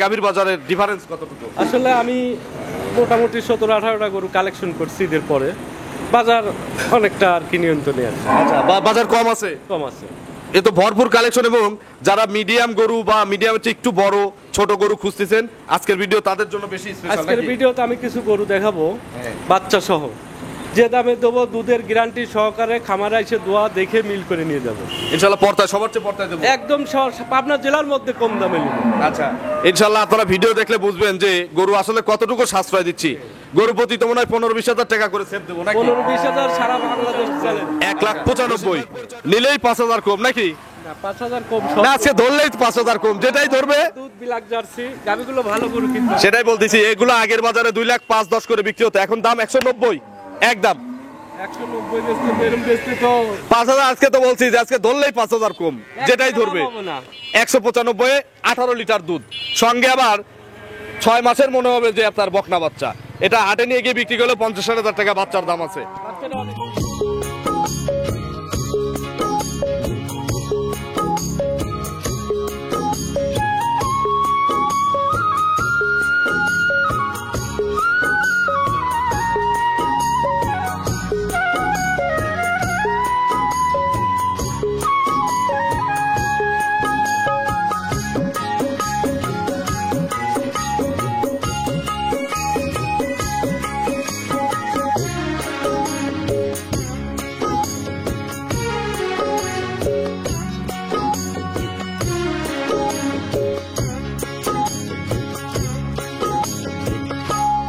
গাভীর বাজারের ডিফারেন্স কতটুকু? আসলে আমি মোটামুটি 17-18টা গরু কালেকশন করছি ঈদের পরে। বাজার অনেকটা আর কি নিয়ন্ত্রণে আছে। আচ্ছা, বাজার কম আছে? কম আছে। এ তো ভরপুর কালেকশন, এবং যারা মিডিয়াম গরু বা মিডিয়ামের চেয়ে একটু বড় ছোট গরু খুঁজতেছেন আজকের ভিডিও তাদের জন্য বেশি স্পেশাল। আজকের ভিডিওতে আমি কিছু গরু দেখাবো হ্যাঁ। বাচ্চা সহ, যে দামে দেবো দুধের গ্যারান্টি সহকারে, খামারে এসে দোয়া দেখে মিল করে নিয়ে যাবো ইনশাআল্লাহ। পর্তায় সবার চেয়ে পর্তায় দেবো একদম পাবনা জেলার মধ্যে কম দামে নিব। আচ্ছা, ইনশাআল্লাহ আপনারা ভিডিও দেখলে বুঝবেন যে গরু আসলে কতটুকু সাশ্রয় দিচ্ছি। গরু প্রতি তো মনে হয় 15-20 হাজার টাকা করে সেভ দেবো নাকি? 15-20 হাজার সারা বাংলাদেশ চলে। 1,95,000 নিলেই 5,000 কম নাকি? না, 5,000 কম। না, আজকে ধরলেই 5,000 কম, যেটাই ধরবে। দুধ বিলাক জার্সি গাবিগুলো ভালো গরু কিনতে। সেটাই বলতেছি, এগুলো আগের বাজারে 2,05,10 করে বিক্রি হতো, এখন দাম 190 একদম। 190 বেচতে বেরম বেচতে তো 5,000 আজকে তো বলছি যে আজকে ধরলেই 5,000 কম, যেটাই ধরবে। 195 18 লিটার দুধ, সঙ্গে আবার 6 মাসের মনে হবে যে আপনার বকনা বাচ্চা। এটা হাটে নিয়ে গিয়ে বিক্রি করলে 50,000 টাকা বাচ্চার দাম আছে।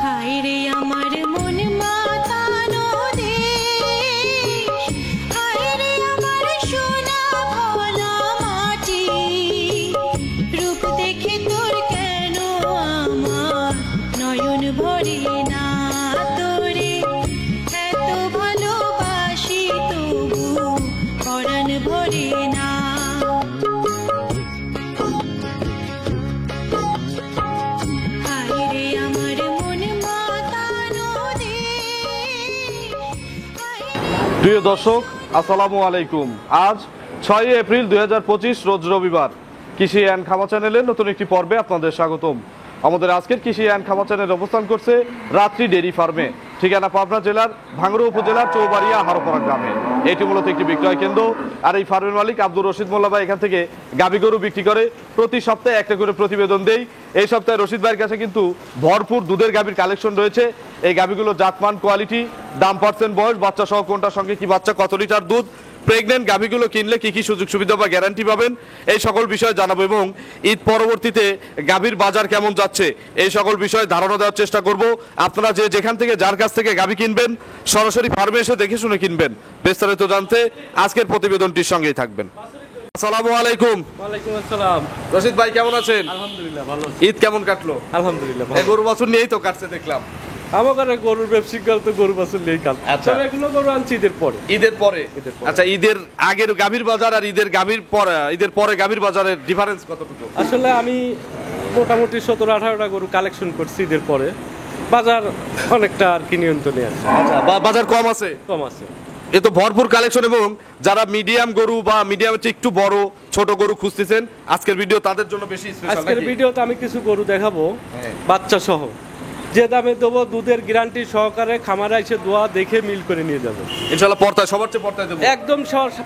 হায়রে আমার মন মাতানো দেশ, হায়রে আমার সোনা ভোলা মাটি, রূপ দেখে তোর কেন আমার নয়ন ভরে না, তোরে এত ভালোবাসি তবু পরাণ ভরে না। হায়রে আমার মন মাতানো দেশ, প্রিয় দর্শক, আসসালামু আলাইকুম। আজ 6 এপ্রিল 2025 রোজ রবিবার। কৃষি অ্যান্ড খামা চ্যানেলের নতুন একটি পর্বে আপনাদের স্বাগতম। আমাদের আজকের কৃষি অ্যান্ড খামা চ্যানেল অবস্থান করছে রাত্রি ডেইরি ফার্মে, ঠিকানা পাবনা জেলার ভাঙ্গুড়া উপজেলার চৌবাড়িয়া হারোপাড়া গ্রামে। এটি মূলত একটি বিক্রয় কেন্দ্র, আর এই ফার্মের মালিক আব্দুর রশিদ মোল্লা ভাই এখান থেকে গাভী গরু বিক্রি করে। প্রতি সপ্তাহে একটা করে প্রতিবেদন দেই। এই সপ্তাহে রশিদ ভাইয়ের কাছে কিন্তু ভরপুর দুধের গাভীর কালেকশন রয়েছে। এই গাভীগুলো জাতমান, কোয়ালিটি, দাম, পার্সেন্ট, বয়স, বাচ্চা সহ কোনটার সঙ্গে কি বাচ্চা, কত লিটার দুধ, প্রেগনেন্ট গাভীগুলো কিনলে কি কি সুযোগ সুবিধা বা গ্যারান্টি পাবেন, এই সকল বিষয়ে জানাবো, এবং ঈদ পরবর্তীতে গাভীর বাজার কেমন যাচ্ছে এই সকল বিষয়ে ধারণা দেওয়ার চেষ্টা করব। আপনারা যে যেখান থেকে যার কাছ থেকে গাভী কিনবেন সরাসরি ফার্মে এসে দেখে শুনে কিনবেন। বিস্তারিত জানতে আজকের প্রতিবেদনটির সঙ্গেই থাকবেন। আসসালামু আলাইকুম। ওয়ালাইকুম আসসালাম। রশিদ ভাই কেমন আছেন? আলহামদুলিল্লাহ ভালো আছি। ঈদ কেমন কাটলো? আলহামদুলিল্লাহ এই ভালো। গরু বাছুর নিয়েই তো কাটছে দেখলাম। আমাদের গরুর ব্যবসায়িক তো গরু বাছুর নেই কাল। আচ্ছা। তবে এগুলো গরু আনছি ঈদের পরে। ঈদের পরে? ঈদের পরে। আচ্ছা, ঈদের আগের গাভীর বাজার আর ঈদের পরে গাভীর বাজারের ডিফারেন্স কতটুকু? আসলে আমি মোটামুটি 17-18টা গরু কালেকশন করছি ঈদের পরে। বাজার অনেকটা আর কি নিয়ন্ত্রণে আছে। আচ্ছা, বাজার কম আছে? কম আছে। এ তো ভরপুর কালেকশন, এবং যারা মিডিয়াম গরু বা মিডিয়ামের চেয়ে একটু বড় ছোট গরু খুঁজতেছেন আজকের ভিডিও তাদের জন্য বেশি স্পেশাল। আজকের ভিডিওতে আমি কিছু গরু দেখাবো হ্যাঁ। বাচ্চা সহ, যে দামে দেবো দুধের গ্যারান্টি সহকারে, খামারে এসে দোয়া দেখে মিল করে নিয়ে যাবো ইনশাআল্লাহ। পর্তায় সবার চেয়ে পর্তায় দেবো একদম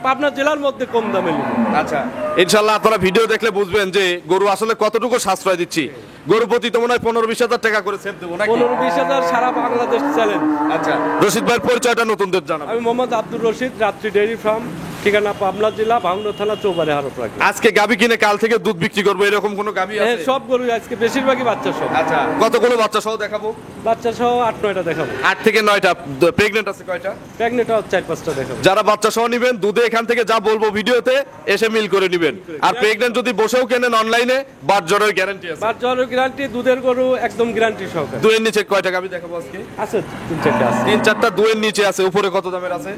পাবনা জেলার মধ্যে কম দামে নিব। আচ্ছা, ইনশাআল্লাহ আপনারা ভিডিও দেখলে বুঝবেন যে গরু আসলে কতটুকু সাশ্রয় দিচ্ছি। গরু প্রতি তো মনে হয় 15-20 হাজার টাকা করে সেভ দেবো নাকি? 15-20 হাজার সারা বাংলাদেশ চ্যালেঞ্জ। আচ্ছা, রশিদ ভাইয়ের পরিচয়টা নতুনদের জানাবো। আমি মোহাম্মদ আব্দুর রশিদ, রাত্রি ডেইরি ফার্ম, ঠিকানা পাবনা জেলা ভাঙ্গুড়া থানা চৌবাড়িয়া হারোপাড়া। আজকে গাভী কিনে কাল থেকে দুধ বিক্রি করবো, এরকম কোনো গাভী হ্যাঁ, আছে? সব গরু আজকে বেশিরভাগই বাচ্চা সহ। আচ্ছা, কতগুলো বাচ্চা সহ দেখাবো? বাচ্চা সহ 8-9টা দেখাবো। 8 থেকে 9টা। প্রেগনেন্ট আছে কয়টা? প্রেগনেন্টও 4-5টা দেখাবো। যারা বাচ্চা সহ নিবেন দুধে এখান থেকে যা বলবো ভিডিওতে এসে মিল করে নিবেন। আর প্রেগনেন্ট যদি বসেও কেনেন অনলাইনে বাট জ্বরের গ্যারান্টি আছে। বাচ্চা জ্বরের গ্যারান্টি, দুধের গরু একদম গ্যারান্টি সহকারে। দুয়ের নিচে কয়টা গাভী দেখাবো আজকে? আছে 3-4টা আছে। 3-4টা দুয়ের নিচে আছে। উপরে কত দামের আছে?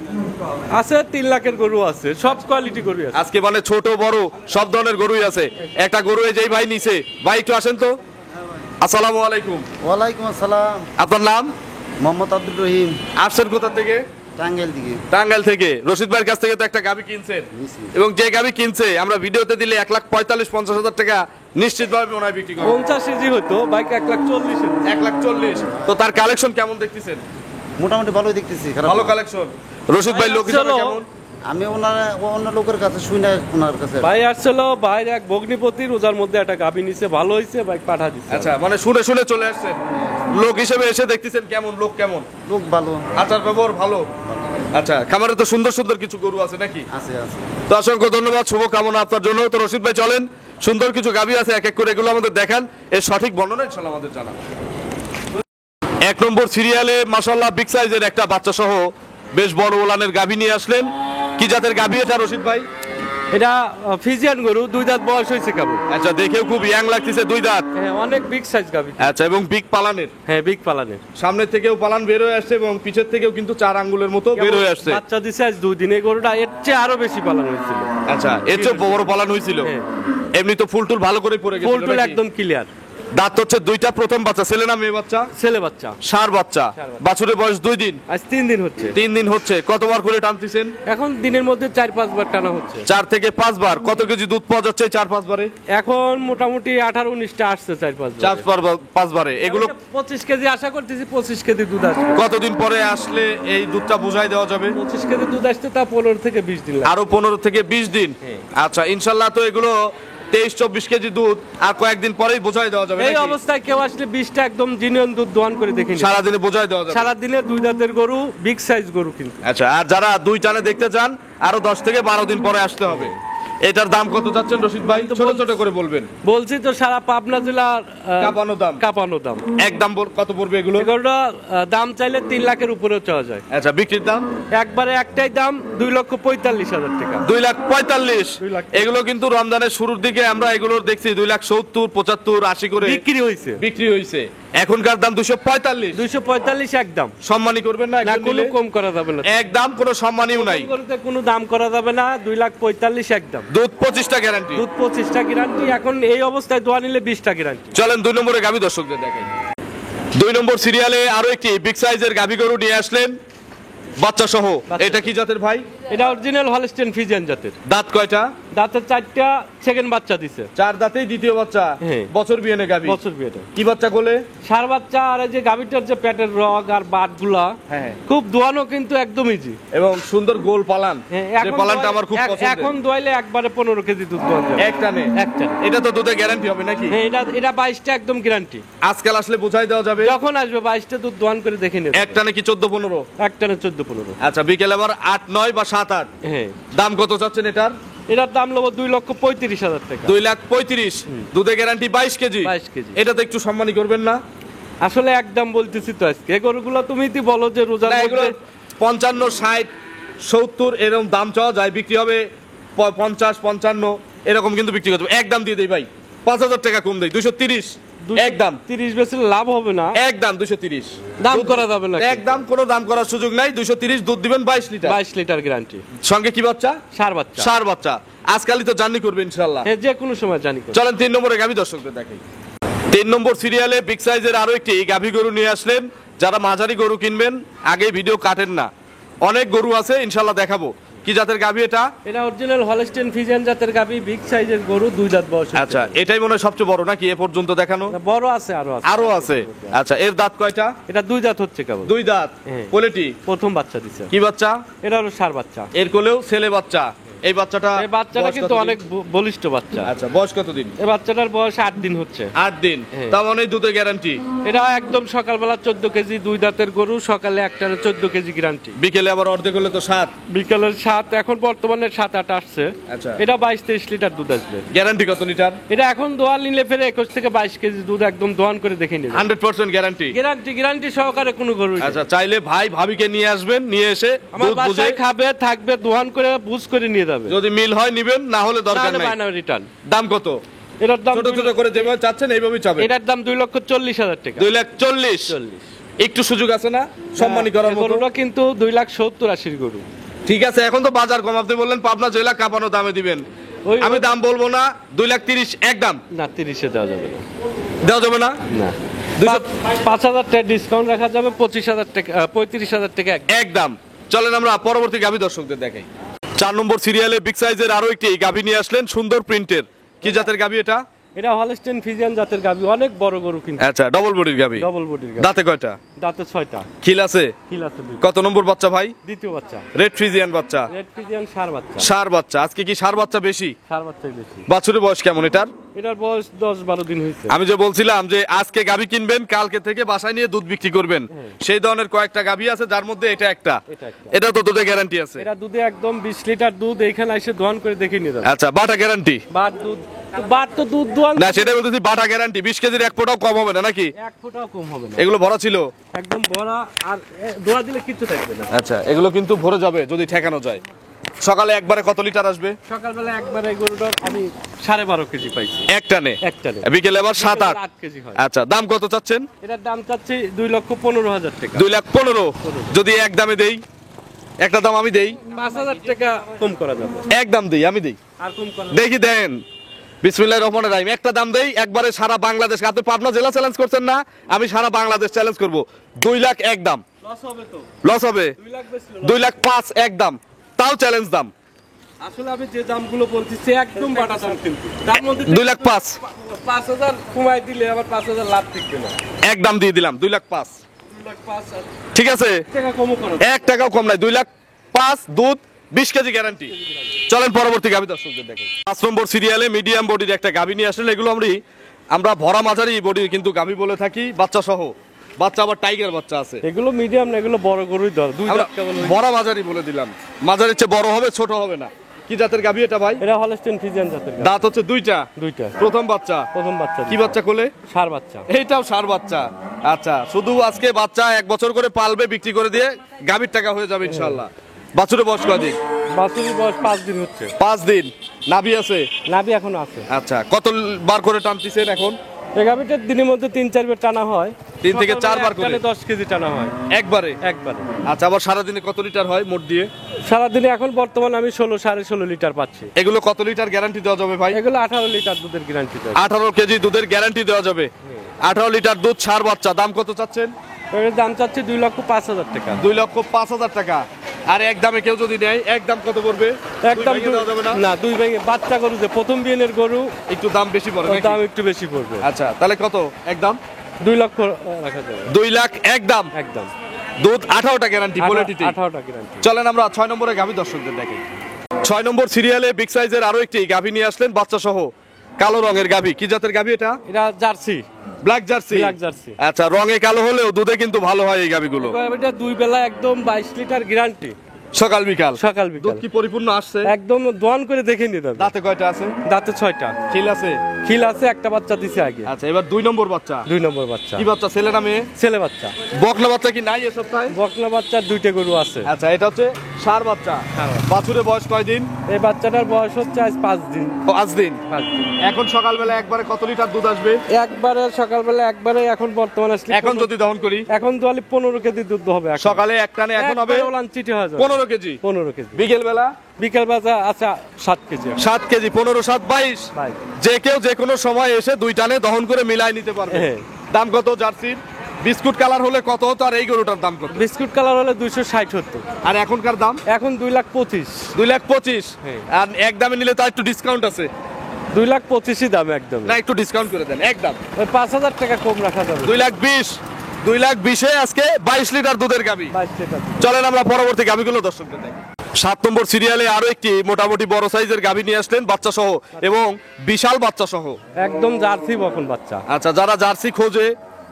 আছে 3 লাখের গরু আছে, সব কোয়ালিটি গরু আছে। আজকে মানে ছোট বড় সব ধরনের গরুই আছে। একটা গরু এই যেই ভাই নিছে, ভাই একটু আসেন তো। আসসালামু আলাইকুম। ওয়ালাইকুম আসসালাম। আপনার নাম? মোহাম্মদ আব্দুর রহিম, আসছেন কোথা থেকে? টাঙ্গাইল দিকে। টাঙ্গাইল থেকে। রশিদ ভাইয়ের কাছ থেকে তো একটা গাভী কিনছেন, নিছি। এবং যে গাভী কিনছে আমরা ভিডিওতে দিলে 1,45,50,000 টাকা নিশ্চিতভাবে মনে হয় বিক্রি করবে। 50 কেজি হতো বাইক 1,40,000 1,40,000। তো তার কালেকশন কেমন দেখতেছেন? মোটামুটি ভালোই দেখতেছি, খারাপ ভালো না। কালেকশন। রশিদ ভাই লোক হিসাবে চলো। কেমন? আমি অন্য লোকের কাছে শুই না, ওনার কাছে। ভাই আসছিল ভাইয়ের এক ভগ্নিপতি রোজার মধ্যে একটা গাবি নিছে, ভালো হয়েছে বাইক পাঠা দিচ্ছে। আচ্ছা, মানে শুনে শুনে চলে আসছেন। লোক হিসেবে এসে দেখতেছেন কেমন, লোক কেমন, লোক ভালো আচার ব্যবহার ভালো। আচ্ছা, খামারে তো সুন্দর সুন্দর কিছু গরু আছে নাকি? আছে। তো অসংখ্য ধন্যবাদ, শুভকামনা আপনার জন্য। তো রশিদ ভাই চলেন, সুন্দর কিছু গাভী আছে, এক এক করে এগুলো আমাদের দেখান, এর সঠিক বর্ণনা ইনশাআল্লাহ আমাদের জানান। 1 নম্বর সিরিয়ালে মাশাআল্লাহ বিগ সাইজের একটা বাচ্চা সহ বেশ বড় ওলানের গাভী নিয়ে আসলেন। কি জাতের গাভী এটা রশিদ ভাই? এটা ফিজিয়ান গরু, 2 দাঁত বয়স হয়েছে কেবল। আচ্ছা, দেখেও খুব ইয়াং লাগতেছে, 2 দাঁত। হ্যাঁ, অনেক বিগ সাইজ গাবি। আচ্ছা, এবং বিগ পালানের, হ্যাঁ বিগ পালানের। সামনের থেকেও পালান বের হয়ে আসছে এবং পিছের থেকেও কিন্তু 4 আঙ্গুলের মতো বের হয়ে আসছে। বাচ্চা দিছে আজ 2 দিনে, গরুটা এর চেয়ে আরো বেশি পালান হয়েছিল। আচ্ছা, এর চেয়ে বড় পালান হয়েছিল। হ্যাঁ। এমনি তো ফুল টুল ভালো করে পড়ে গেছিল ফুলটুল নাকি? একদম ক্লিয়ার। দাঁত হচ্ছে 2টা, প্রথম বাচ্চা, ছেলে না মেয়ে বাচ্চা? ছেলে বাচ্চা। ষাঁড় বাচ্চা। বাছুরের বয়স 2 দিন। আজ 3 দিন হচ্ছে। 3 দিন হচ্ছে। কতবার করে টানতেছেন? এখন দিনের মধ্যে 4-5 বার টানা হচ্ছে। 4 থেকে 5 বার। কত কেজি দুধ পাওয়া যাচ্ছে 4-5 বারে? এখন মোটামুটি 18-19টা আসছে 4-5 বার। 4-5 বারে। এগুলো 25 কেজি আশা করতেছি, 25 কেজি দুধ আসবে। কতদিন পরে আসলে এই দুধটা বুঝাই দেওয়া যাবে? 25 কেজি দুধ আসতে তা 15 থেকে 20 দিন লাগে। আরো 15 থেকে 20 দিন। আচ্ছা, ইনশাল্লাহ। তো এগুলো 23-24 কেজি দুধ আর কয়েকদিন পরেই বোঝাই দেওয়া যাবে এই নাকি? অবস্থায় কেউ আসলে 20টা একদম জিনিয়ন দুধ দোয়ান করে দেখে নিন। সারাদিনে বোঝাই দেওয়া যাবে। সারাদিনে 2 দাঁতের গরু, বিগ সাইজ গরু কিন্তু। আচ্ছা, আর যারা 2 টানে দেখতে চান আরো 10 থেকে 12 দিন পরে আসতে হবে। এটার দাম কত চাচ্ছেন রশিদ ভাই? ছোট ছোট করে বলবেন। বলছি তো সারা পাবনা জেলার কাঁপানো দাম। কাঁপানো দাম। একদম কত পড়বে এগুলো? এগুলোটা দাম চাইলে 3 লাখের উপরেও চাওয়া যায়। আচ্ছা, বিক্রির দাম? একবারে একটাই দাম 2,45,000 টাকা। 2,45,000। 2 লাখ। এগুলো কিন্তু রমজানের শুরুর দিকে আমরা এগুলোর দেখছি 2,70,000, 75, 80 করে বিক্রি হয়েছে। বিক্রি হয়েছে। এখনকার দাম 245। 245 একদম। সম্মানী করবেন না? না, একজন কোনো নিলে? কম করা যাবে না। একদম কোনো সম্মানীও নাই। গরুতে কোনো দাম করা যাবে না, 2,45,000 একদম। দুধ 25টা গ্যারান্টি। দুধ 25টা গ্যারান্টি। এখন এই অবস্থায় দোয়া নিলে 20টা গ্যারান্টি। চলেন 2 নম্বরে গাভী দর্শকদের দেখাই। 2 নম্বর সিরিয়ালে আরো একটি বিগ সাইজের গাভী গরু নিয়ে আসলেন বাচ্চা সহ। এটা কি জাতের ভাই? এটা অরিজিনাল হলস্টেইন ফ্রিজিয়ান জাতের। দাঁত কয়টা? দাঁতের 4টা, সেকেন্ড বাচ্চা দিছে। 4 দাঁতেই দ্বিতীয় বাচ্চা। হ্যাঁ। বছর বিয়েনে গাভী। বছর বিয়েটা। কি বাচ্চা কোলে? সার বাচ্চা। আর এই যে গাভীটার যে পেটের রগ আর বাটগুলা, হ্যাঁ। খুব দোয়ানো কিন্তু একদম ইজি। এবং সুন্দর গোল পালান। হ্যাঁ, যে পালানটা আমার খুব পছন্দ। এখন দোয়াইলে একবারে 15 কেজি দুধ দোয়া যাবে। একটানে। একটানে। এটা তো দুধে গ্যারান্টি হবে নাকি? হ্যাঁ, এটা 22টা একদম গ্যারান্টি। আজকাল আসলে বোঝাই দেওয়া যাবে। যখন আসবে 22টা দুধ দোয়ান করে দেখে নেবে। একটানে কি 14-15? একটানে 14-15। আচ্ছা, বিকেল আবার 8-9 বা 7-8। হ্যাঁ। দাম কত চাচ্ছেন এটার? এটার দাম নেবো 2,35,000 টাকা। 2,35,000। দুধে গ্যারান্টি 22 কেজি। 22 কেজি। এটা তো একটু সম্মানী করবেন না? আসলে একদম বলতেছি তো আজকে এই গরুগুলো তুমি তো বলো যে রোজার না, এগুলো মধ্যে 55, 60, 70 এরকম দাম চাওয়া যায়, বিক্রি হবে 50, 55 এরকম কিন্তু বিক্রি করতে হবে। একদম দিয়ে দেই ভাই, 5,000 টাকা কম দেই, 230। একদম 30 বেশি লাভ হবে না। একদম 230। দাম করা যাবে না। একদম কোনো দাম করার সুযোগ নাই। 230 দুধ দিবেন 22 লিটার। 22 litre guarantee. সঙ্গে কি বাচ্চা? সার বাচ্চা। ষাঁড় বাচ্চা। আজকালই তো জার্নি করবে ইনশাআল্লাহ। হ্যাঁ, যে কোনো সময় জানি করে। চলেন 3 নম্বরে গাভী দর্শকদের দেখাই। 3 নম্বর সিরিয়ালে বিগ সাইজের আরো একটি গাভী গরু নিয়ে আসলেন। যারা মাঝারি গরু কিনবেন আগে ভিডিও কাটেন না, অনেক গরু আছে ইনশাআল্লাহ দেখাবো। কি জাতের গাভী এটা? এটা অরিজিনাল হলস্টেইন ফ্রিজিয়ান জাতের গাভী, বিগ সাইজের গরু, 2 দাঁত বয়স। আচ্ছা, এটাই মনে হয় সবচেয়ে বড় নাকি এ পর্যন্ত দেখানো? বড় আছে, আরো আছে। আরো আছে। আচ্ছা, এর দাঁত কয়টা? এটা 2 দাঁত হচ্ছে কেবল। 2 দাঁত। হ্যাঁ। কোলেটি? প্রথম বাচ্চা দিছে। কি বাচ্চা? এটা হলো সার বাচ্চা। এর কোলেও ছেলে বাচ্চা। এই বাচ্চাটা এই বাচ্চাটা বয়স কিন্তু কতদিন? অনেক বলিষ্ঠ বাচ্চা। আচ্ছা, বয়স কতদিন? এই বাচ্চাটার বয়স 8 দিন হচ্ছে। 8 দিন। হ্যাঁ। তার মানে দুধে গ্যারান্টি। এটা একদম সকালবেলা 14 কেজি, 2 দাঁতের গরু, সকালে একটারে 14 কেজি গ্যারান্টি। বিকেলে আবার অর্ধেক হলে তো 7। বিকেলের 7, এখন বর্তমানে 7-8 আসছে। আচ্ছা। এটা 22-23 লিটার দুধ আসবে। গ্যারান্টি কত লিটার? এটা এখন দোয়াল নিলে ফেরে 21 থেকে 22 কেজি দুধ একদম দোয়ান করে দেখে নিবে। 100% গ্যারান্টি। গ্যারান্টি সহকারে কোনো গরু। আচ্ছা, চাইলে ভাই ভাবিকে নিয়ে আসবেন, নিয়ে এসে আমার দুধ বুঝে বাসায় খাবে, থাকবে, দোয়ান করে বুঝ করে নিয়ে যাবে। যদি মিল হয় নিবেন, না হলে দরকার নাই। রিটার্ন। দাম কত? এটার দাম ছোট ছোট করে যেভাবে চাচ্ছেন এইভাবেই চাবেন। এটার দাম 2,40,000 টাকা। 2,40,000। একটু সুযোগ আছে না সম্মানী করার মতো? গরুটা কিন্তু 2,70,000 গরু। ঠিক আছে, এখন তো বাজার কম, আপনি বললেন পাবনা জেলা কাঁপানো দামে দিবেন। ওই- আমি দাম বলবো না, 2,30,000 একদম। না, 30-এ দেওয়া যাবে না। দেওয়া যাবে না? না। 200 5,000 টাকা ডিসকাউন্ট রাখা যাবে, 25,000 টাকা, 35,000 টাকা একদম। চলেন আমরা পরবর্তী গাভী দর্শকদের দেখাই। 4 নম্বর সিরিয়ালে বিগ সাইজের আরো একটি গাভী নিয়ে আসলেন, সুন্দর প্রিন্টের। কি জাতের গাভী এটা? এটা হলস্টেইন ফ্রিজিয়ান জাতের গাভী, অনেক বড় গরু কিন্তু। আচ্ছা, ডবল বডির গাবি। ডবল বডির গাভী। দাঁতে কয়টা? দাঁতে 6টা। খিল আছে? খিল আছে 2। কত নম্বর বাচ্চা ভাই? দ্বিতীয় বাচ্চা। রেড ফ্রিজিয়ান বাচ্চা। রেড ফ্রিজিয়ান ষাঁড় বাচ্চা। ষাঁড় বাচ্চা। আজকে কি ষাঁড় বাচ্চা বেশি? ষাঁড় বাচ্চাই বেশি। বাছুরের বয়স কেমন এটার? এটার বয়স 10-12 দিন হয়েছে। আমি যে বলছিলাম যে আজকে গাবি কিনবেন, কালকে থেকে বাসায় নিয়ে দুধ বিক্রি করবেন, সেই ধরনের কয়েকটা গাবি আছে, যার মধ্যে এটা একটা। এটা তো দুধে গ্যারান্টি আছে? এটা দুধে একদম 20 লিটার দুধ, এখানে এসে দোয়ান করে দেখে নিয়ে যাবে। আচ্ছা, বাটা গ্যারান্টি? বাট তো দুধ দোয়ান না, সেটা বলতেছি বাটা গ্যারান্টি। 20 কেজির এক ফোঁটাও কম হবে না নাকি? এক ফোঁটাও কম হবে না। এগুলো ভরা ছিল? একদম ভরা, আর দোয়া দিলে কিচ্ছু থাকবে না। আচ্ছা, এগুলো কিন্তু ভরে যাবে যদি ঠেকানো যায়। সকালে একবারে কত লিটার আসবে? সকালবেলা একবারে গরুটার আমি 12.5 কেজি পাইছি এক টানে? এক টানে। বিকেলে আবার 7-8 কেজি হয়। আচ্ছা, দাম কত চাচ্ছেন? এটার দাম চাচ্ছি 2,15,000 টাকা। 2,15,000। যদি এক দামে দেই, একটা দাম আমি দেই, 5,000 টাকা কম করা যাবে। এক দাম দেই, আমি দেই, আর কম করা দেখি দেন। বিসমিল্লাহির রহমানির রহিম। একটা দাম দেই, একবারে সারা বাংলাদেশ। আপনি পাবনা জেলা চ্যালেঞ্জ করছেন না, আমি সারা বাংলাদেশ চ্যালেঞ্জ করব। 2 লাখ এক দাম। লস হবে তো? লস হবে? 2 লাখ বেশি। 2,05,000 এক দাম, তাও চ্যালেঞ্জ দাম। আসলে আমি যে দামগুলো বলতেছি একদম বাটা দাম, কিন্তু তার মধ্যে 2,05,000 5,000 কমাই দিলে আবার 5,000 লাভ থাকবে না। এক দাম দিয়ে দিলাম, 2,05,000। 2,05,000 ঠিক আছে, টাকা কমও করো। এক টাকাও কম নাই। 2,05,000 দুধ, 20 কেজি গ্যারান্টি। চলেন পরবর্তী গাভী দর্শকদের দেখেন। 5 নম্বর সিরিয়ালে মিডিয়াম বডির একটা গাভী নিয়ে আসলেন। এগুলো আমরা ভরা মাঝারি বডির কিন্তু গাভী বলে থাকি, বাচ্চা সহ। বাচ্চা আবার টাইগার বাচ্চা আছে। এগুলো মিডিয়াম না, এগুলো বড় গরুই ধর। 2 আমরা লাখ কেবল। ভরা মাঝারি বলে দিলাম। মাঝারির চেয়ে বড় হবে, ছোট হবে না। কি জাতের গাভী এটা ভাই? এটা হলস্টেইন ফ্রিজিয়ান জাতের গাভী। দাঁত হচ্ছে 2টা। 2টা। প্রথম বাচ্চা? প্রথম বাচ্চা। কি বাচ্চা কোলে? ষাঁড় বাচ্চা। এইটাও ষাঁড় বাচ্চা। আচ্ছা, শুধু আজকে বাচ্চা 1 বছর করে পালবে, বিক্রি করে দিয়ে গাভীর টাকা হয়ে যাবে ইনশাআল্লাহ। বাছুরের বয়স কয়দিন? বাছুরের বয়স 5 দিন হচ্ছে। 5 দিন। নাভি আছে? নাভি এখনো আছে। আচ্ছা, কতবার করে টানতেছেন এখন? এই গাভীটার দিনের মধ্যে 3-4 বার টানা হয়। 3 থেকে 4 বার করে? সকালে 10 কেজি টানা হয় একবারে? একবারে। আচ্ছা, আবার সারাদিনে কত লিটার হয় মোট দিয়ে? সারাদিনে এখন বর্তমানে আমি 16-16.5 লিটার পাচ্ছি। এগুলো কত লিটার গ্যারান্টি দেওয়া যাবে ভাই? এগুলো 18 লিটার দুধের গ্যারান্টি দেয়। 18 কেজি দুধের গ্যারান্টি দেওয়া যাবে। 18 লিটার দুধ, ষাঁড় বাচ্চা। দাম কত চাচ্ছেন? এর দাম চাচ্ছি 2,05,000 টাকা। 2,05,000 টাকা। আর এক দামে কেউ যদি নেয়, এক দাম কত পড়বে? একদম দুই ভেঙে দেওয়া যাবে না? না, 2 ভেঙে। বাচ্চা গরু যে প্রথম বিয়ের গরু, একটু দাম বেশি পড়ে নাকি? দাম একটু বেশি পড়বে। আচ্ছা, তাহলে কত এক দাম? 2 লক্ষ রাখা যাবে। 2 লাখ এক দাম। একদম। দুধ 18টা গ্যারান্টি কোয়ালিটিতে। 18টা গ্যারান্টি। চলেন আমরা 6 নম্বরে গাভী দর্শকদের দেখি। 6 নম্বর সিরিয়ালে বিগ সাইজের আরো একটি গাভী নিয়ে আসলেন, বাচ্চা সহ। কালো রঙের গাভী। কি জাতের গাভী এটা? এটা jersey. Black jersey? Black jersey. আচ্ছা, রঙে কালো হলেও দুধে কিন্তু ভালো হয় এই গাভীগুলো। এটা 2 বেলা একদম 22 লিটার গ্যারান্টি। সকাল বিকাল? সকাল বিকাল। দুধ কি পরিপূর্ণ আসছে? একদম দোয়ান করে দেখে নিতে হবে। দাঁতে কয়টা আছে? দাঁতে 6টা। খিল আছে? খিল আছে, একটা বাচ্চা দিছে আগে। আচ্ছা, এবার 2 নম্বর বাচ্চা। 2 নম্বর বাচ্চা। কি বাচ্চা, ছেলে না মেয়ে? ছেলে বাচ্চা। বকনা বাচ্চা কি নাই এ সপ্তাহে? বকনা বাচ্চার 2টা গরু আছে। আচ্ছা, এটা হচ্ছে ষাঁড় বাচ্চা। ষাঁড় বাচ্চা। বাছুরের বয়স কয়দিন? এই বাচ্চাটার বয়স হচ্ছে আজ 5 দিন। 5 দিন। 5 দিন। এখন সকালবেলা একবারে কত লিটার দুধ আসবে? একবারে সকালবেলা একবারে, এখন বর্তমানে আসলে এখন যদি দহন করি? এখন দোয়ালি 15 কেজি দুধ হবে। এখন সকালে এক টানে এখন হবে ওলান চিটে হয়ে যাবে। 15 কেজি। 15 কেজি। বিকেল বেলা? বিকেল বাজা আচ্ছা 7 কেজি। 7 কেজি। 15 7 22। ভাই যে কেউ যে কোনো সময় এসে 2 টানে দহন করে মিলাই নিতে পারবে। হ্যাঁ। দাম কত জার্সির? বিস্কুট কালার হলে কত হতো, আর এই গরুটার দাম কত? বিস্কুট কালার হলে 260 আর এখনকার দাম? এখন 2,25,000। 2,25,000। হ্যাঁ। আর এক দামে নিলে তো একটু ডিসকাউন্ট আছে? 2,25,000 দাম একদম। না, একটু ডিসকাউন্ট করে দেন একদম। 5,000 টাকা কম রাখা যাবে। 2,20,000। 2,20,000 আজকে 22 লিটার দুধের গাভী। 22 টাকা। চলেন আমরা পরবর্তী গাভীগুলো দর্শকদের দেখি। 7 নম্বর সিরিয়ালে আরো একটি মোটামুটি বড় সাইজের গাভী নিয়ে আসলেন, বাচ্চা সহ এবং বিশাল বাচ্চা সহ। একদম জার্সি বকন বাচ্চা। আচ্ছা, যারা জার্সি খোঁজে,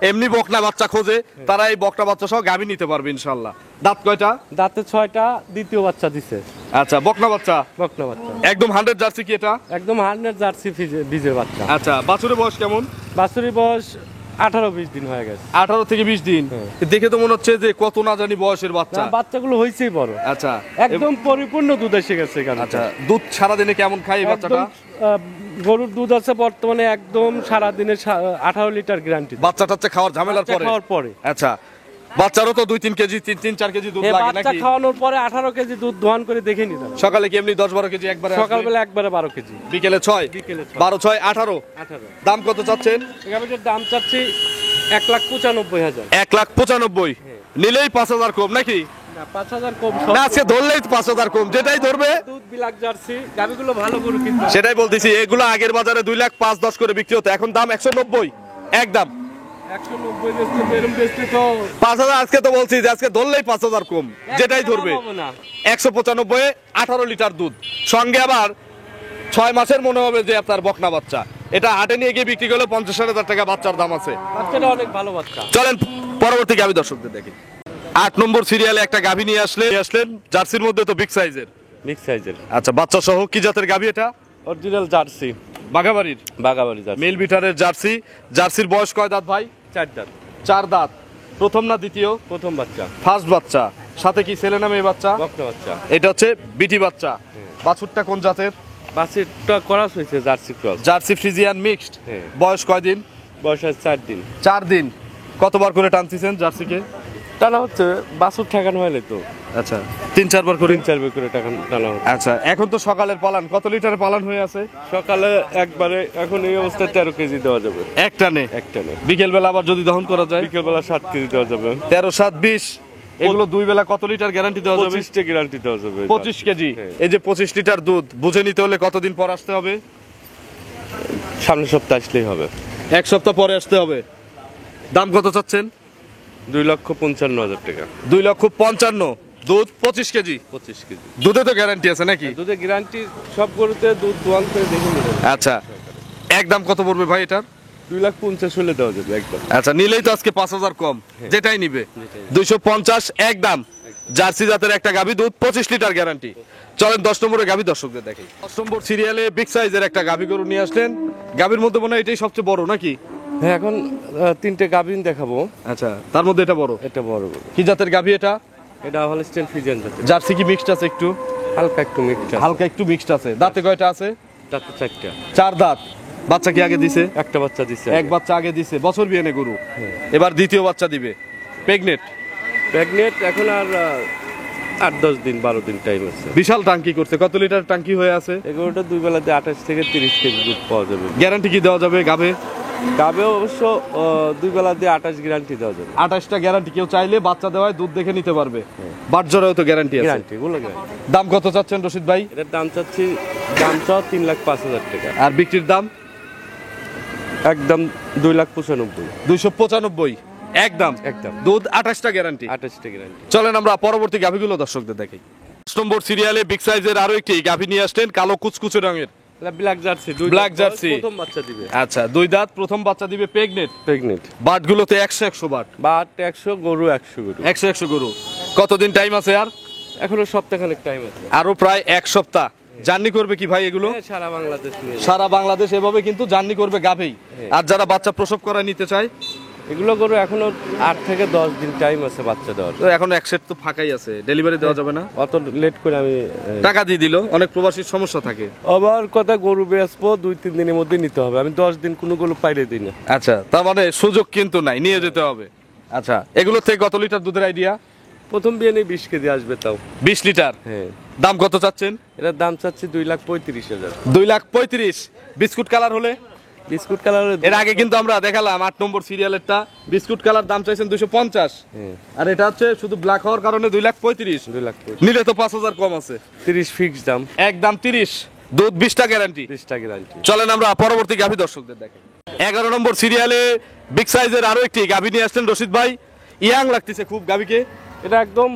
এমনি বকনা বাচ্চা খোঁজে, তারা এই বকনা বাচ্চা সহ গাভী নিতে পারবে ইনশাআল্লাহ। দাঁত কয়টা? দাঁতে 6টা, দ্বিতীয় বাচ্চা দিছে। আচ্ছা, বকনা বাচ্চা। বকনা বাচ্চা। একদম 100 জার্সি কি এটা? একদম 100 জার্সি বীজের বাচ্চা। আচ্ছা, বাছুরের বয়স কেমন? বাছুরির বয়স 18-20 দিন হয়ে গেছে। 18 থেকে 20 দিন। হ্যাঁ। দেখে তো মনে হচ্ছে যে কত না জানি বয়সের বাচ্চা। না, বাচ্চাগুলো হইছেই বড়। আচ্ছা, একদম পরিপূর্ণ দুধ এসে গেছে এখানে। আচ্ছা, দুধ সারাদিনে কেমন খায় এই বাচ্চাটা? গরুর দুধ আছে বর্তমানে একদম সারা দিনে 18 লিটার গ্যারান্টি। বাচ্চা টাচ্চা খাওয়ার ঝামেলার পরে? খাওয়ার পরে। আচ্ছা, বাচ্চারও তো 2-3 কেজি 3-4 কেজি দুধ লাগে বাচ্চা নাকি? খাওয়ানোর পরে 18 কেজি দুধ দোয়ান করে দেখে নিতে হবে। সকালে কি এমনি 10-12 কেজি একবারে আসবে? সকালবেলা একবারে 12 কেজি। বিকেলে 6? বিকেলে 6। 12 6 18। দাম কত চাচ্ছেন? এটার দাম চাচ্ছি 1,95,000। 1,95,000। নিলেই 5,000 কম নাকি? না, 5,000 কম। না, আজকে ধরলেই 5,000 কম, যেটাই ধরবে দুধ ব্ল্যাক জার্সি গাবিগুলো ভালো গরু কিন্তু সেটাই বলতেছি, এগুলো আগের বাজারে 2,05,10 করে বিক্রি হতো, এখন দাম 190 একদম। 190 বেচতে তো এরকম বেচতে তো 5,000 আজকে তো বলছি যে আজকে ধরলেই 5,000 কম, যেটাই ধরবে। হবে না। 195 18 লিটার দুধ, সঙ্গে আবার 6 মাসের মনে হবে যে আপনার বকনা বাচ্চা। এটা হাটে নিয়ে গিয়ে বিক্রি করলে 50,000 টাকা বাচ্চার দাম আছে। বাচ্চাটা অনেক ভালো বাচ্চা। চলেন পরবর্তী গাভী দর্শকদের দেখি। 8 নম্বর সিরিয়ালে একটা গাভী নিয়ে আসলেন জার্সির মধ্যে তো বিগ সাইজের। মিক্স সাইজের আচ্ছা, বাচ্চা সহ কি জাতের গাভী এটা? অরিজিনাল জার্সি বাঘাবাড়ির বাগাবাড়ি জার্সি মেল বিটারের জার্সি। জার্সির বয়স কয় দাঁত ভাই? 4 দাঁত 4 দাঁত। প্রথম না দ্বিতীয়? প্রথম বাচ্চা ফার্স্ট বাচ্চা। সাথে কি ছেলে না মেয়ে বাচ্চা? বকনা বাচ্চা এটা হচ্ছে বিটি বাচ্চা। বাছুরটা কোন জাতের? বাচ্চাটা করা হয়েছে jersey cross jersey Friesian mixed. হ্যাঁ। বয়স কয় দিন? বয়স 4 দিন 4 দিন। কতবার করে টানতেছেন জার্সিকে? টানা হচ্ছে বাছুর ঠেকানো হয়নি তো আচ্ছা, 3-4 বার করে। 3-4 বার করে টানা হচ্ছে। আচ্ছা, এখন তো সকালের পালান, কত লিটার পালান হয়ে আছে? সকালে একবারে এখন এই অবস্থায় 13 কেজি দেওয়া যাবে এক টানে। বিকেল বেলা আবার যদি দহন করা যায়? বিকেলবেলা 7 কেজি দেওয়া যাবে 13-7-20। এগুলো দুই বেলা কত লিটার গ্যারান্টি দেওয়া যাবে? 25 টা গ্যারান্টি দেওয়া যাবে 25 কেজি। হ্যাঁ। এই যে 25 লিটার দুধ বুঝে নিতে হলে কতদিন পর আসতে হবে? সামনের সপ্তাহে আসলেই হবে। 1 সপ্তাহ পরে আসতে হবে। দাম কত চাচ্ছেন? 2,55,000 টাকা 2,55,000। দুধ 25 কেজি। 25 কেজি দুধে তো গ্যারান্টি আছে নাকি? দুধে গ্যারান্টি সব গরুতে দুধ দোয়ান করে দেখে নেবেন। আচ্ছা, একদম কত পড়বে ভাই এটার? 2,50,000 হলে দেওয়া যাবে একদম। আচ্ছা, নিলেই তো আজকে 5,000 কম, যেটাই নিবে 250 একদম। জার্সি জাতের একটা গাভী, দুধ 25 লিটার গ্যারান্টি। চলেন 10 নম্বরের গাভী দর্শকদের দেখি। 10 নম্বর সিরিয়ালে বিগ সাইজের একটা গাভী গরু নিয়ে আসলেন। গাভীর মধ্যে মনে হয় এটাই সবচেয়ে বড় নাকি? হ্যাঁ, এখন 3টে গাভিন দেখাবো। আচ্ছা, তার মধ্যে এটা বড়। এটা বড় গরু। কি জাতের গাভী এটা? এটা হলস্টেইন ফ্রিজিয়ান জাতের। জার্সি কি মিক্সড আছে? একটু হালকা একটু মিক্সচার। হালকা একটু মিক্সড আছে। দাঁতে কয়টা আছে? তাতে 4টা। 4 দাঁত। বাচ্চা কি আগে দিছে? একটা বাচ্চা দিছে। এক বাচ্চা আগে দিছে, বছর বিয়েনে গরু। এবার দ্বিতীয় বাচ্চা দিবে। প্রেগনেট। প্রেগনেন্ট এখন আর 8-10 দিন 12 দিন টাইম আছে। বিশাল টাঙ্কি করছে। কত লিটার টাঙ্কি হয়ে আছে? এই গরুটা দুই বেলাতে 28 থেকে 30 কেজি দুধ পাওয়া যাবে। গ্যারান্টি কি দেওয়া যাবে গাবে? গাবে অবশ্য দুই বেলাতে 28 গ্যারান্টি দেওয়া যাবে। 28টা গ্যারান্টি। কেউ চাইলে বাচ্চা দেওয়ায় দুধ দেখে নিতে পারবে। বাটজরেও তো গ্যারান্টি আছে। গ্যারান্টি গুলো গ্যারান্টি। দাম কত চাচ্ছেন রশিদ ভাই? এটার দাম চাচ্ছি 3,05,000 টাকা। আর বিক্রির দাম? একদম 2,95,000। 295 একদম। একদম। দুধ 28টা গ্যারান্টি। 28টা গ্যারান্টি। চলেন আমরা পরবর্তী গাভীগুলো দর্শকদের দেখাই। 10 নম্বর সিরিয়ালে বিগ সাইজের আরো একটি গাভী নিয়ে আসলেন, কালো কুচকুচে রঙের। Black jersey. Black jersey. প্রথম বাচ্চা দিবে। আচ্ছা, 2 দাঁত, প্রথম বাচ্চা দিবে, প্রেগনেন্ট। প্রেগনেন্ট। বাটগুলোতে 100 বাট। বাট 100 গরু 100 গরু। 100 গরু। কতদিন টাইম আছে আর? এখনো সপ্তাহখানেক টাইম আছে। আরো প্রায় 1 সপ্তাহ। জার্নি করবে কি ভাই এগুলো? হ্যাঁ, সারা বাংলাদেশ নিয়ে সারা বাংলাদেশ এভাবে কিন্তু জার্নি করবে গাভী। আর যারা বাচ্চা প্রসব করা নিতে চায়, এগুলো গরু এখনো 8 থেকে 10 দিন টাইম আছে বাচ্চা দেওয়ার। তো এখন 1 সেট তো ফাঁকাই আছে, ডেলিভারি দেওয়া যাবে না? অত লেট করে আমি টাকা দিয়ে দিল, অনেক প্রবাসীর সমস্যা থাকে। আবার কথা গরু বেচবো 2-3 দিনের মধ্যে নিতে হবে। আমি 10 দিন কোনো গরু পাইরে দিই না। আচ্ছা, তার মানে সুযোগ কিন্তু নাই, নিয়ে যেতে হবে। আচ্ছা, এগুলো থেকে কত লিটার দুধের আইডিয়া? প্রথম বিয়ে নেই 20 কেজি আসবে তাও। 20 লিটার। হ্যাঁ। দাম কত চাচ্ছেন? এটার দাম চাচ্ছি 2,35,000। 2,35,000। বিস্কুট কালার হলে? বিস্কুট কালারের এর আগে কিন্তু আমরা দেখালাম 8 নম্বর সিরিয়ালেরটা, বিস্কুট কালার দাম চাইছেন 250। হ্যাঁ। আর এটা হচ্ছে শুধু ব্ল্যাক হওয়ার কারণে 2,35,000। 2,35,000। নিলে তো 5,000 কম আছে। 30 ফিক্স দাম। একদম 30। দুধ 20টা গ্যারান্টি। 20টা গ্যারান্টি। চলেন আমরা পরবর্তী গাভী দর্শকদের দেখেন। 11 নম্বর সিরিয়ালে বিগ সাইজের আরো একটি গাভী নিয়ে আসলেন রশিদ ভাই। ইয়াং লাগতেছে খুব গাভীকে। এটা একদম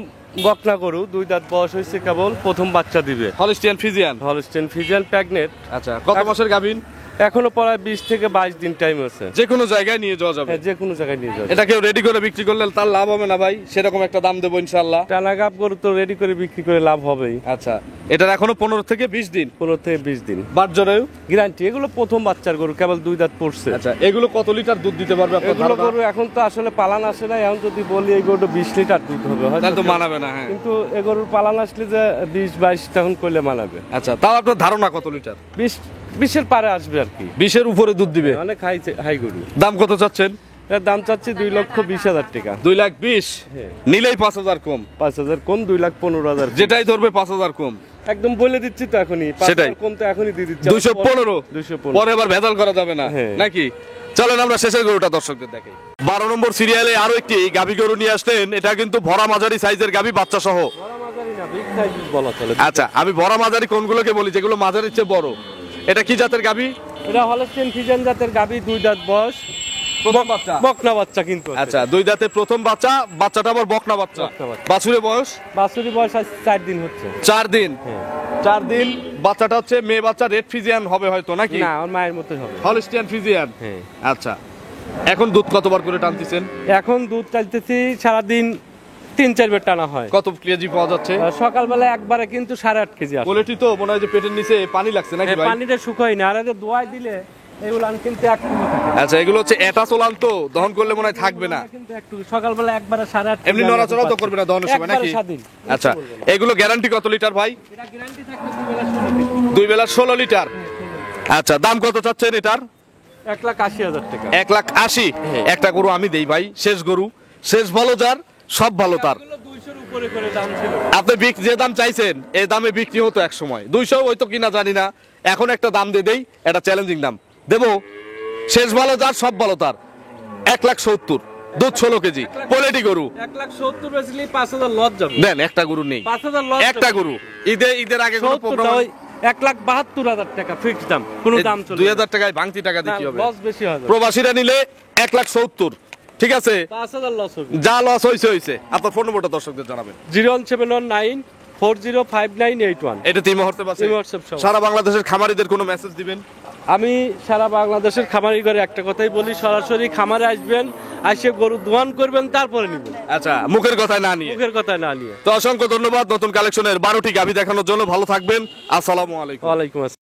বকনা গরু, 2 দাঁত বয়স হয়েছে কেবল, প্রথম বাচ্চা দিবে। Holstein Friesian. Holstein Friesian pregnant. আচ্ছা, কত মাসের গাভীন? এখনো প্রায় 20 থেকে 22 দিন টাইম আছে। যে কোনো জায়গায় নিয়ে যাওয়া যাবে। হ্যাঁ, যে কোনো জায়গায় নিয়ে যাবে। এটা কেউ রেডি করে বিক্রি করলে তার লাভ হবে না ভাই? সেরকম একটা দাম দেবো ইনশাআল্লাহ। টানা গাব গরু তো রেডি করে বিক্রি করে লাভ হবেই। আচ্ছা, এটার এখনো 15 থেকে 20 দিন। 15 থেকে 20 দিন বাটজরেও গ্যারান্টি। এগুলো প্রথম বাচ্চার গরু, কেবল 2 দাঁত পড়ছে। আচ্ছা, এগুলো কত লিটার দুধ দিতে পারবে আপনার এগুলো ধারণা? গরু এখন তো আসলে পালান আসে না। এখন যদি বলি এই গরুটা 20 লিটার দুধ হবে হয়তো, তাহলে তো মানাবে না। হ্যাঁ, কিন্তু এ গরুর পালান আসলে যে 20-22 তখন করলে মানাবে। আচ্ছা, তাও আপনার ধারণা কত লিটার? 20-20-এর পারে আসবে আর কি। 20-এর উপরে দুধ দিবে। অনেক হাই গরু। দাম কত চাচ্ছেন? এর দাম চাচ্ছি 2,20,000 টাকা। 2,20,000। হ্যাঁ। নিলেই 5,000 কম। 5,000 কম, 2,15,000। যেটাই ধরবে 5,000 কম। একদম বলে দিচ্ছি তো এখনই। সেটাই। 5,000 কম তো এখনই দিয়ে দিচ্ছি। 215। 215। পরে আবার ভেজাল করা যাবে না হ্যাঁ। নাকি? চলেন আমরা শেষের গরুটা দর্শকদের দেখাই। 12 নম্বর সিরিয়ালে আরো একটি গাভী গরু নিয়ে আসলেন। এটা কিন্তু ভরা মাঝারি সাইজের গাভী, বাচ্চা সহ। বড় মাঝারি না, বিগ সাইজ বলা চলে। আচ্ছা, আমি বড় মাঝারি কোনগুলোকে বলি, যেগুলো মাঝারির চেয়ে বড়? এটা কি জাতের গাভী? এটা হলস্টিয়ান ফ্রিজিয়ান জাতের গাভী, 2 দাঁত বয়স, প্রথম বাচ্চা। বকনা বাচ্চা কিন্তু। আচ্ছা, 2 দাঁতের প্রথম বাচ্চা, বাচ্চাটা আবার বকনা বাচ্চা। বকনা বাচ্চা। বাছুরের বয়স বাছুরি বয়স আজ 4 দিন হচ্ছে। 4 দিন। হ্যাঁ। 4 দিন। বাচ্চাটা হচ্ছে মেয়ে বাচ্চা, রেড ফিজিয়ান হবে হয়তো নাকি? না, ওর মায়ের মতোই হবে। Holstein Friesian. হ্যাঁ। আচ্ছা, এখন দুধ কতবার করে টানতেছেন? এখন দুধ চাইতেছি সারাদিন 3-4 বার টানা হয়। কত কেজি পাওয়া যাচ্ছে? সকালবেলা একবারে কিন্তু 8.5 কেজি আসে। কোয়ালিটি তো মনে হয় যে পেটের নিচে পানি লাগছে নাকি ভাই? পানিটা শুকায় না, আর এই যে দোয়াই দিলে এগুলো কিন্তু 1 কিলো থাকে। আচ্ছা, এগুলো হচ্ছে এটা চলান তো, দহন করলে মনে হয় থাকবে না। কিন্তু একটু সকালবেলা একবারে 8.5 এমনি নড়াচড়া তো করবে না দহনের সময় নাকি? একবারে স্বাধীন। আচ্ছা, এগুলো গ্যারান্টি কত লিটার ভাই? এটা গ্যারান্টি থাকবে 2 বেলা 16 লিটার। 2 বেলা 16 লিটার। আচ্ছা, দাম কত চাচ্ছেন এটার? 1,80,000 টাকা। 1,80,000। হ্যাঁ। একটা গরু আমি দেই ভাই, শেষ গরু, শেষ ভালো যার, সব ভালো তার। এগুলো 200 এর উপরে করে দাম ছিল। আপনি যে দাম চাইছেন এই দামে বিক্রি হতো এক সময়, 200 হয়তো কিনা জানি না। এখন একটা দাম দিয়ে দেই, এটা চ্যালেঞ্জিং দাম দেবো। শেষ ভালো যার, সব ভালো তার। 1,70,000, দুধ 16 কেজি, কোয়ালিটি গরু। 1,70,000 বেচলে 5,000 লস যাবে। দেন, একটা গরু নেই, 5,000 লস একটা গরু। ঈদের আগে কোনো প্রোগ্রাম? 1,72,000 টাকা ফিক্স দাম, কোনো দাম চলে 2,000 টাকায় ভাঙতি টাকা দিয়ে কি হবে? লস বেশি হবে। প্রবাসীরা নিলে 1,70,000। ঠিক আছে, 5,000 লস হবে। যা লস হয়েছে। আপনার ফোন নম্বরটা দর্শকদের জানাবেন। 01719 405981। এটা এই মুহূর্তে পাচ্ছে। এই WhatsApp সহ। সারা বাংলাদেশের খামারিদের কোনো মেসেজ দিবেন? আমি সারা বাংলাদেশের খামারি করে একটা কথাই বলি, সরাসরি খামারে আসবেন, আসে গরু দোয়ান করবেন, তারপরে নিবেন, আচ্ছা, মুখের কথায় না নিয়ে। মুখের কথা না নিয়ে। তো অসংখ্য ধন্যবাদ নতুন কালেকশনের 12টি গাভী দেখানোর জন্য। ভালো থাকবেন। আসসালামু আলাইকুম। ওয়ালাইকুম আসসালাম।